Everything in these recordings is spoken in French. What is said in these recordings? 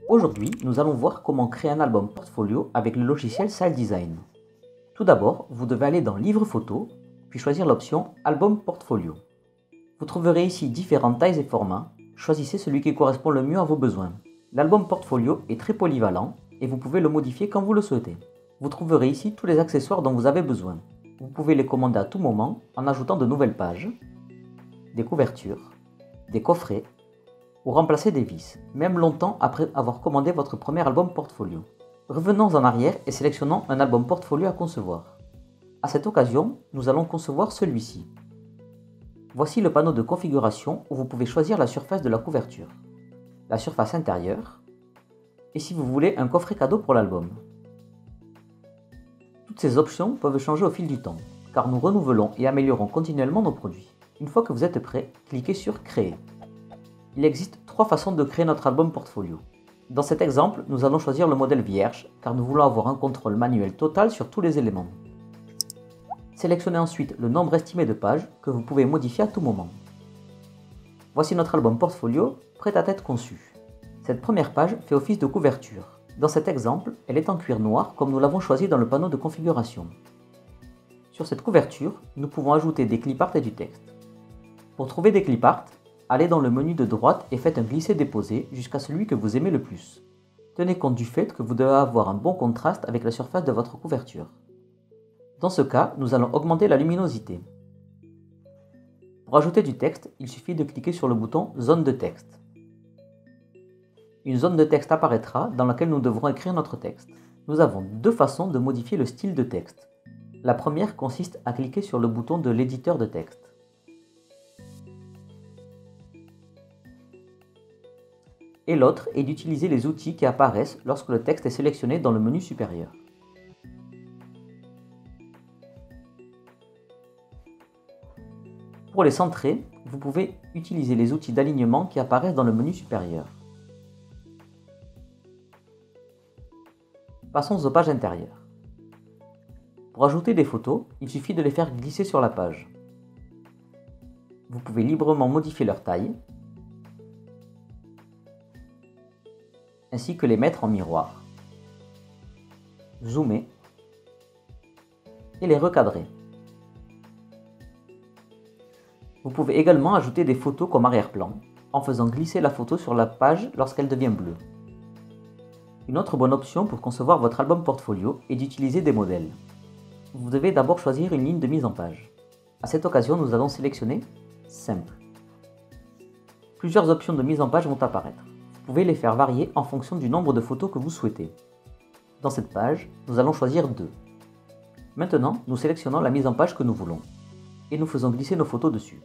Aujourd'hui, nous allons voir comment créer un album portfolio avec le logiciel StyleDesign. Tout d'abord, vous devez aller dans Livre photo, puis choisir l'option Album portfolio. Vous trouverez ici différentes tailles et formats. Choisissez celui qui correspond le mieux à vos besoins. L'album portfolio est très polyvalent et vous pouvez le modifier quand vous le souhaitez. Vous trouverez ici tous les accessoires dont vous avez besoin. Vous pouvez les commander à tout moment en ajoutant de nouvelles pages, des couvertures, des coffrets ou remplacer des vis, même longtemps après avoir commandé votre premier album portfolio. Revenons en arrière et sélectionnons un album portfolio à concevoir. À cette occasion, nous allons concevoir celui-ci. Voici le panneau de configuration où vous pouvez choisir la surface de la couverture, la surface intérieure, et si vous voulez un coffret cadeau pour l'album. Toutes ces options peuvent changer au fil du temps, car nous renouvelons et améliorons continuellement nos produits. Une fois que vous êtes prêt, cliquez sur Créer. Il existe 3 façons de créer notre album portfolio. Dans cet exemple, nous allons choisir le modèle vierge, car nous voulons avoir un contrôle manuel total sur tous les éléments. Sélectionnez ensuite le nombre estimé de pages que vous pouvez modifier à tout moment. Voici notre album portfolio prêt à être conçu. Cette première page fait office de couverture. Dans cet exemple, elle est en cuir noir comme nous l'avons choisi dans le panneau de configuration. Sur cette couverture, nous pouvons ajouter des clipart et du texte. Pour trouver des clipart, allez dans le menu de droite et faites un glisser-déposer jusqu'à celui que vous aimez le plus. Tenez compte du fait que vous devez avoir un bon contraste avec la surface de votre couverture. Dans ce cas, nous allons augmenter la luminosité. Pour ajouter du texte, il suffit de cliquer sur le bouton Zone de texte. Une zone de texte apparaîtra dans laquelle nous devrons écrire notre texte. Nous avons 2 façons de modifier le style de texte. La première consiste à cliquer sur le bouton de l'éditeur de texte. Et l'autre est d'utiliser les outils qui apparaissent lorsque le texte est sélectionné dans le menu supérieur. Pour les centrer, vous pouvez utiliser les outils d'alignement qui apparaissent dans le menu supérieur. Passons aux pages intérieures. Pour ajouter des photos, il suffit de les faire glisser sur la page. Vous pouvez librement modifier leur taille, ainsi que les mettre en miroir, zoomer et les recadrer. Vous pouvez également ajouter des photos comme arrière-plan, en faisant glisser la photo sur la page lorsqu'elle devient bleue. Une autre bonne option pour concevoir votre album portfolio est d'utiliser des modèles. Vous devez d'abord choisir une ligne de mise en page. À cette occasion, nous allons sélectionner Simple. Plusieurs options de mise en page vont apparaître. Vous pouvez les faire varier en fonction du nombre de photos que vous souhaitez. Dans cette page, nous allons choisir 2. Maintenant, nous sélectionnons la mise en page que nous voulons et nous faisons glisser nos photos dessus.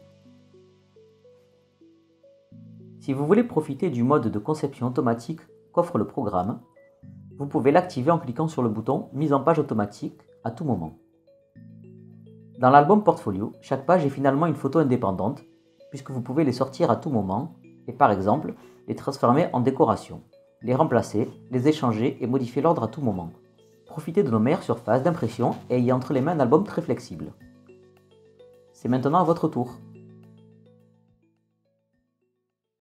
Si vous voulez profiter du mode de conception automatique qu'offre le programme, vous pouvez l'activer en cliquant sur le bouton Mise en page automatique à tout moment. Dans l'album portfolio, chaque page est finalement une photo indépendante puisque vous pouvez les sortir à tout moment et par exemple les transformer en décoration, les remplacer, les échanger et modifier l'ordre à tout moment. Profitez de nos meilleures surfaces d'impression et ayez entre les mains un album très flexible. C'est maintenant à votre tour.